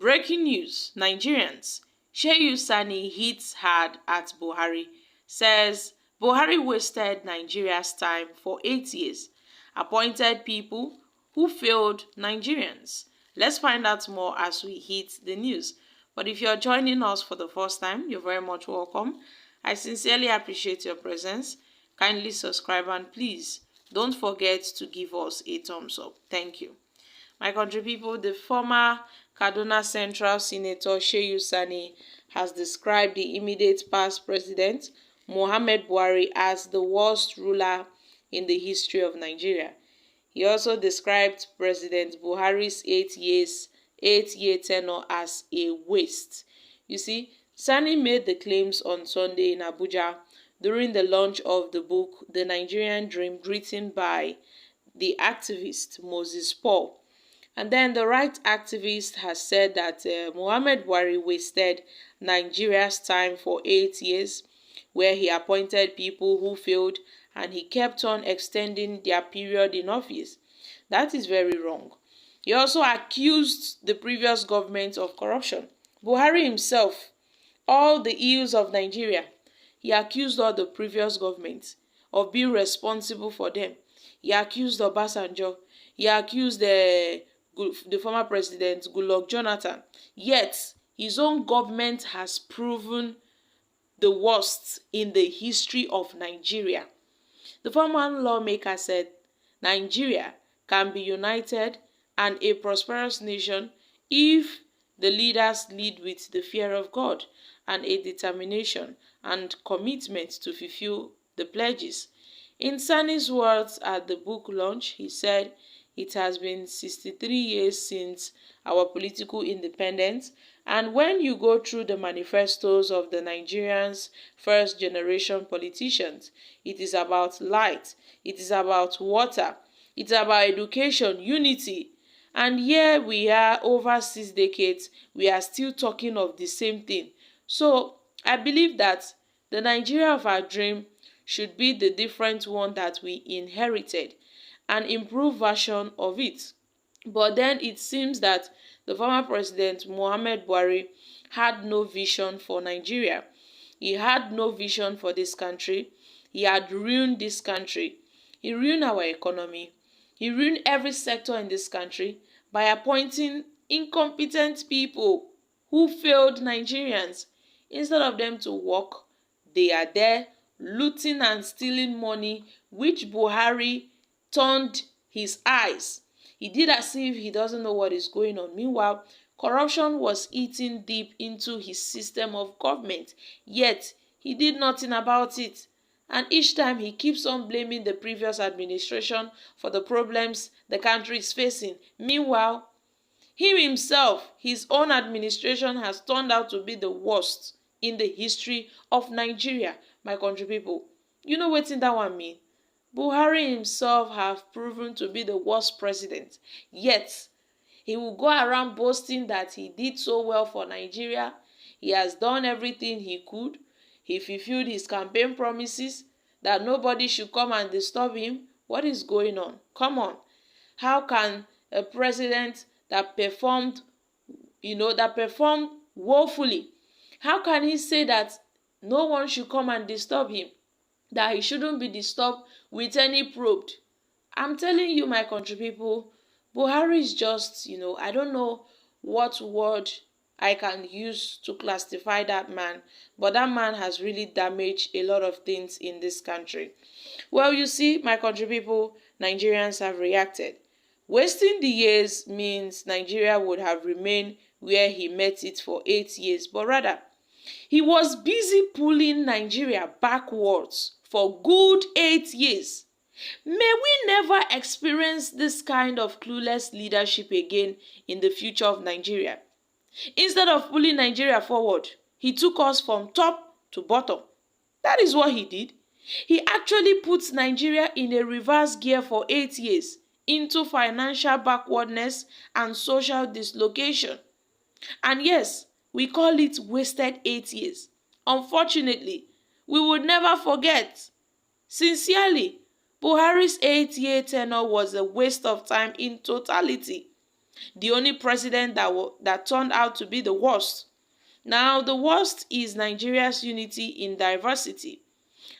Breaking news, Nigerians. Shehu Sani hits hard at Buhari, says Buhari wasted Nigeria's time for 8 years, appointed people who failed Nigerians. Let's find out more as we hit the news. But if you're joining us for the first time, you're very much welcome. I sincerely appreciate your presence. Kindly subscribe and please don't forget to give us a thumbs up. Thank you. My country people, the former Kaduna Central Senator Shehu Sani has described the immediate past president, Muhammad Buhari, as the worst ruler in the history of Nigeria. He also described President Buhari's 8-year tenure as a waste. You see, Sani made the claims on Sunday in Abuja during the launch of the book The Nigerian Dream, written by the activist Moses Paul. And then the right activist has said that Muhammad Buhari wasted Nigeria's time for 8 years, where he appointed people who failed and he kept on extending their period in office. That is very wrong. He also accused the previous government of corruption. Buhari himself, all the ills of Nigeria, he accused all the previous governments of being responsible for them. He accused Obasanjo. He accused the former president, Goodluck Jonathan. Yet, his own government has proven the worst in the history of Nigeria. The former lawmaker said, Nigeria can be united and a prosperous nation if the leaders lead with the fear of God and a determination and commitment to fulfill the pledges. In Sani's words at the book launch, he said, it has been 63 years since our political independence, and when you go through the manifestos of the Nigerians' first-generation politicians, it is about light, it is about water, it's about education, unity. And here we are, over 6 decades, we are still talking of the same thing. So I believe that the Nigeria of our dream should be the different one that we inherited, an improved version of it. But then it seems that the former president, Muhammad Buhari, had no vision for Nigeria. He had no vision for this country. He had ruined this country. He ruined our economy. He ruined every sector in this country by appointing incompetent people who failed Nigerians. Instead of them to work, they are there looting and stealing money, which Buhari turned his eyes. He did as if he doesn't know what is going on. Meanwhile, corruption was eating deep into his system of government, yet he did nothing about it. And each time he keeps on blaming the previous administration for the problems the country is facing. Meanwhile, him himself, his own administration has turned out to be the worst in the history of Nigeria. My country people, you know wetin that one mean? Buhari himself have proven to be the worst president, yet he will go around boasting that he did so well for Nigeria. He has done everything he could. He fulfilled his campaign promises that nobody should come and disturb him. What is going on? Come on. How can a president that performed woefully, how can he say that no one should come and disturb him? That he shouldn't be disturbed with any probe? I'm telling you, my country people, Buhari is just, I don't know what word I can use to classify that man, but that man has really damaged a lot of things in this country. Well, you see, my country people, Nigerians have reacted. Wasting the years means Nigeria would have remained where he met it for 8 years, but rather, he was busy pulling Nigeria backwards for good 8 years. May we never experience this kind of clueless leadership again in the future of Nigeria. Instead of pulling Nigeria forward, he took us from top to bottom. That is what he did. He actually put Nigeria in a reverse gear for 8 years, into financial backwardness and social dislocation. And yes, we call it wasted 8 years. Unfortunately, we would never forget. Sincerely, Buhari's 8-year tenure was a waste of time in totality. The only president that turned out to be the worst. Now, the worst is Nigeria's unity in diversity.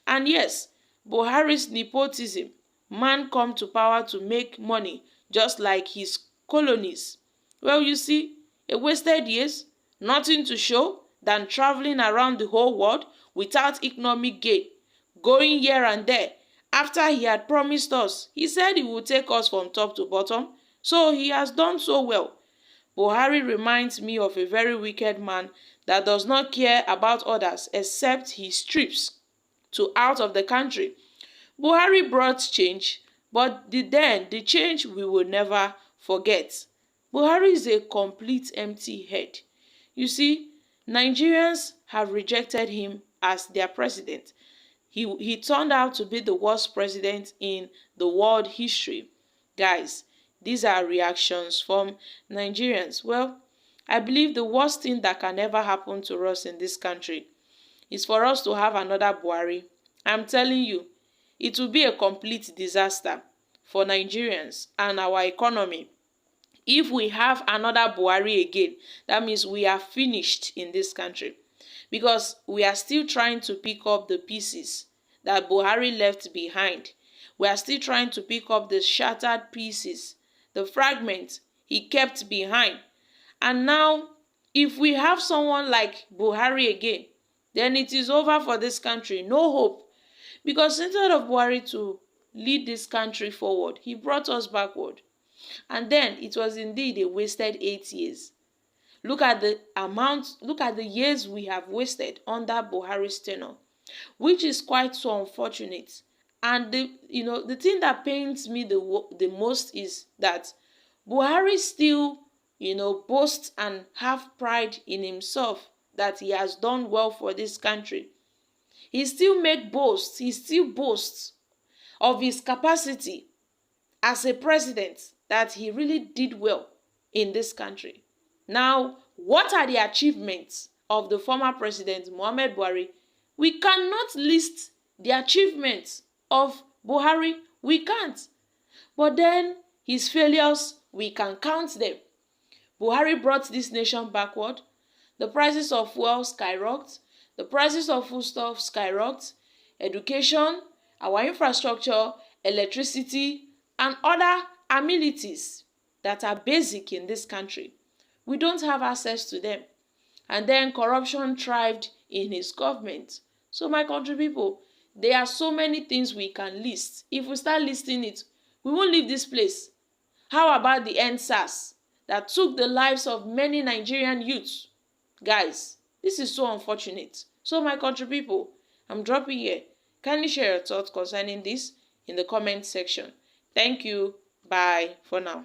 And yes, Buhari's nepotism, man come to power to make money just like his colonies. Well, you see, a wasted years, nothing to show than traveling around the whole world without economic gain, going here and there. After he had promised us, he said he would take us from top to bottom, so he has done so well. Buhari reminds me of a very wicked man that does not care about others except his trips to out of the country. Buhari brought change, but the change we will never forget. Buhari is a complete empty head. You see, Nigerians have rejected him as their president. He turned out to be the worst president in the world history. Guys, these are reactions from Nigerians. Well, I believe the worst thing that can ever happen to us in this country is for us to have another Buhari. I'm telling you, it will be a complete disaster for Nigerians and our economy. If we have another Buhari again, that means we are finished in this country, because we are still trying to pick up the pieces that Buhari left behind. We are still trying to pick up the shattered pieces, the fragments he kept behind. And now, if we have someone like Buhari again, then it is over for this country. No hope. Because instead of Buhari to lead this country forward, he brought us backward. And then it was indeed a wasted 8 years. Look at the years we have wasted under Buhari's tenure, which is quite so unfortunate. And the thing that pains me the most is that Buhari still, boasts and have pride in himself that he has done well for this country. He still boasts of his capacity as a president, that he really did well in this country. Now, what are the achievements of the former president, Muhammad Buhari? We cannot list the achievements of Buhari. We can't. But then, his failures, we can count them. Buhari brought this nation backward. The prices of fuel skyrocketed. The prices of foodstuffs skyrocketed. Education, our infrastructure, electricity, and other amenities that are basic in this country, we don't have access to them. And then corruption thrived in his government. So my country people, there are so many things we can list. If we start listing it, we won't leave this place. How about the EndSARS that took the lives of many Nigerian youths? Guys, this is so unfortunate. So my country people, I'm dropping here. Kindly share your thoughts concerning this in the comment section. Thank you. Bye for now.